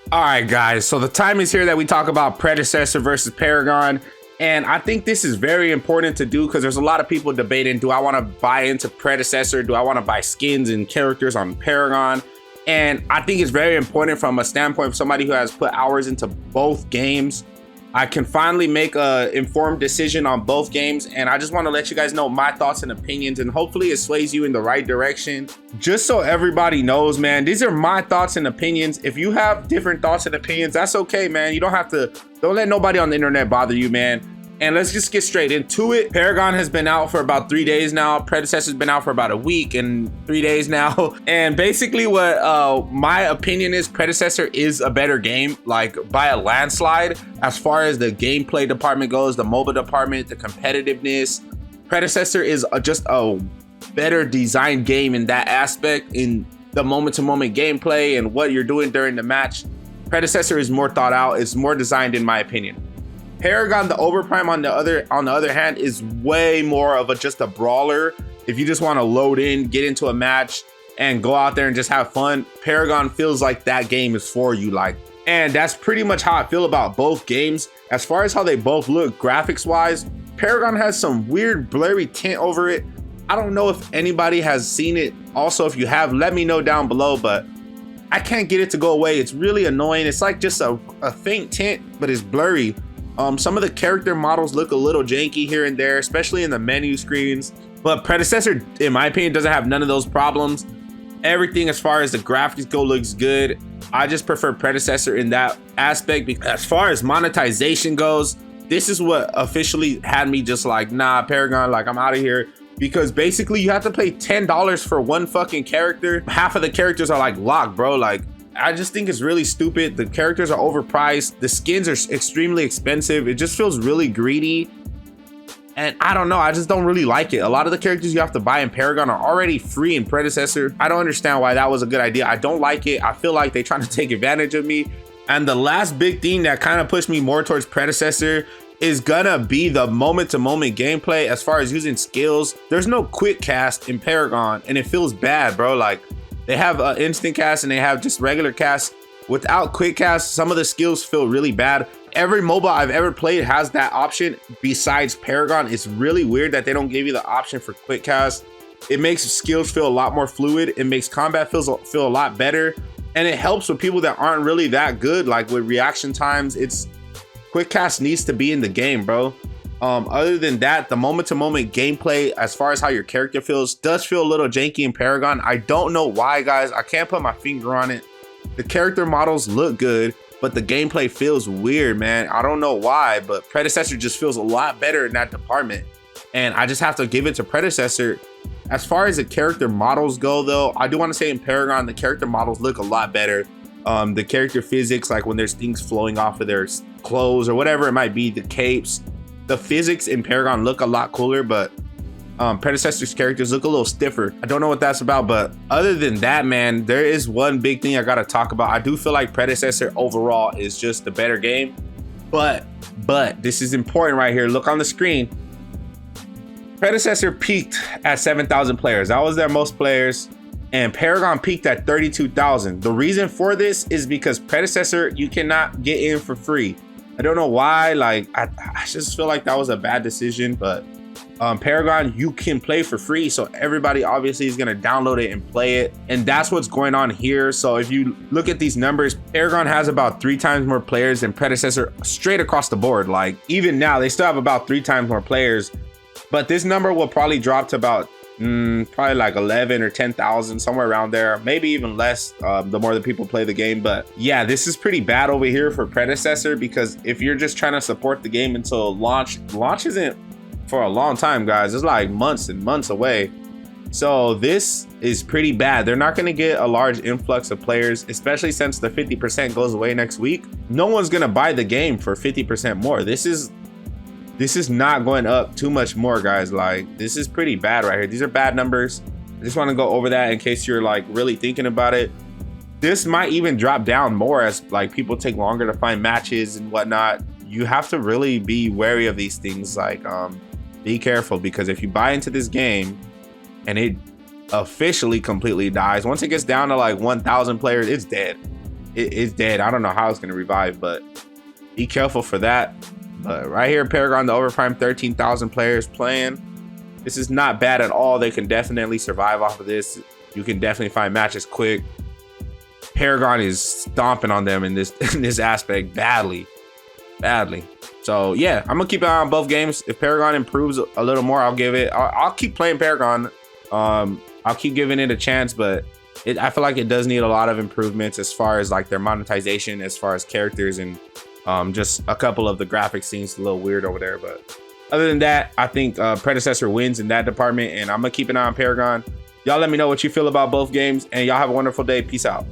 All right, guys, so the time is here that we talk about Predecessor versus Paragon. And I think this is very important to do because there's a lot of people debating, do I want to buy into Predecessor? Do I want to buy skins and characters on Paragon? And I think it's very important from a standpoint of somebody who has put hours into both games. I can finally make a informed decision on both games, and I just want to let you guys know my thoughts and opinions, and hopefully it sways you in the right direction. Just so everybody knows, man, these are my thoughts and opinions. If you have different thoughts and opinions, that's okay, man. You don't have to, don't let nobody on the internet bother you, man. And let's just get straight into it. Paragon has been out for about 3 days now. Predecessor's been out for about a week and 3 days now. And basically what my opinion is, Predecessor is a better game, like by a landslide. As far as the gameplay department goes, the mobile department, the competitiveness, Predecessor is just a better designed game in that aspect, in the moment-to-moment gameplay and what you're doing during the match. Predecessor is more thought out, it's more designed in my opinion. Paragon, the Overprime on the other hand, is way more of just a brawler. If you just want to load in, get into a match, and go out there and just have fun, Paragon feels like that game is for you. And that's pretty much how I feel about both games. As far as how they both look graphics wise, Paragon has some weird blurry tint over it. I don't know if anybody has seen it. Also, if you have, let me know down below, but I can't get it to go away. It's really annoying. It's like just a faint tint, but it's blurry. Some of the character models look a little janky here and there, especially in the menu screens. But Predecessor, in my opinion, doesn't have none of those problems. Everything as far as the graphics go looks good. I just prefer Predecessor in that aspect. Because as far as monetization goes, this is what officially had me just like, nah, Paragon, like I'm out of here. Because basically you have to pay $10 for one fucking character. Half of the characters are like locked, bro. Like, I just think it's really stupid. The characters are overpriced. The skins are extremely expensive. It just feels really greedy. And I don't know, I just don't really like it. A lot of the characters you have to buy in Paragon are already free in Predecessor. I don't understand why that was a good idea. I don't like it. I feel like they're trying to take advantage of me. And the last big thing that kind of pushed me more towards Predecessor is gonna be the moment-to-moment gameplay. As far as using skills, there's no quick cast in Paragon, and it feels bad, bro. Like, they have instant cast and they have just regular cast. Without quick cast, some of the skills feel really bad. Every mobile I've ever played has that option besides Paragon. It's really weird that they don't give you the option for quick cast. It makes skills feel a lot more fluid. It makes combat feel a lot better. And it helps with people that aren't really that good. Like with reaction times, quick cast needs to be in the game, bro. Other than that, the moment-to-moment gameplay, as far as how your character feels, does feel a little janky in Paragon. I don't know why, guys. I can't put my finger on it. The character models look good, but the gameplay feels weird, man. I don't know why, but Predecessor just feels a lot better in that department. And I just have to give it to Predecessor. As far as the character models go, though, I do want to say in Paragon, the character models look a lot better. The character physics, like when there's things flowing off of their clothes or whatever it might be, the capes, the physics in Paragon look a lot cooler, but Predecessor's characters look a little stiffer. I don't know what that's about, but other than that, man, there is one big thing I gotta talk about. I do feel like Predecessor overall is just the better game, but this is important right here. Look on the screen. Predecessor peaked at 7,000 players. That was their most players, and Paragon peaked at 32,000. The reason for this is because Predecessor, you cannot get in for free. I don't know why, like, I just feel like that was a bad decision, but Paragon, you can play for free, so everybody obviously is gonna download it and play it, and that's what's going on here. So if you look at these numbers, Paragon has about 3 times more players than Predecessor straight across the board. Like, even now, they still have about 3 times more players, but this number will probably drop to about probably like 11 or 10,000, somewhere around there, maybe even less, the more that people play the game. But yeah, this is pretty bad over here for Predecessor, because if you're just trying to support the game until launch isn't for a long time, guys. It's like months and months away. So this is pretty bad. They're not going to get a large influx of players, especially since the 50% goes away next week. No one's going to buy the game for 50% more. This is not going up too much more, guys. Like, this is pretty bad right here. These are bad numbers. I just want to go over that in case you're like really thinking about it. This might even drop down more as like people take longer to find matches and whatnot. You have to really be wary of these things. Like, be careful, because if you buy into this game and it officially completely dies, once it gets down to like 1,000 players, it's dead. it's dead. I don't know how it's gonna revive, but be careful for that. But right here, Paragon, the Overprime, 13,000 players playing. This is not bad at all. They can definitely survive off of this. You can definitely find matches quick. Paragon is stomping on them in this aspect badly. So yeah, I'm gonna keep an eye on both games. If Paragon improves a little more, I'll keep playing Paragon. I'll keep giving it a chance, but I feel like it does need a lot of improvements as far as like their monetization, as far as characters, and just a couple of the graphics seems a little weird over there. But other than that, I think Predecessor wins in that department, and I'm gonna keep an eye on Paragon. Y'all let me know what you feel about both games, and y'all have a wonderful day. Peace out.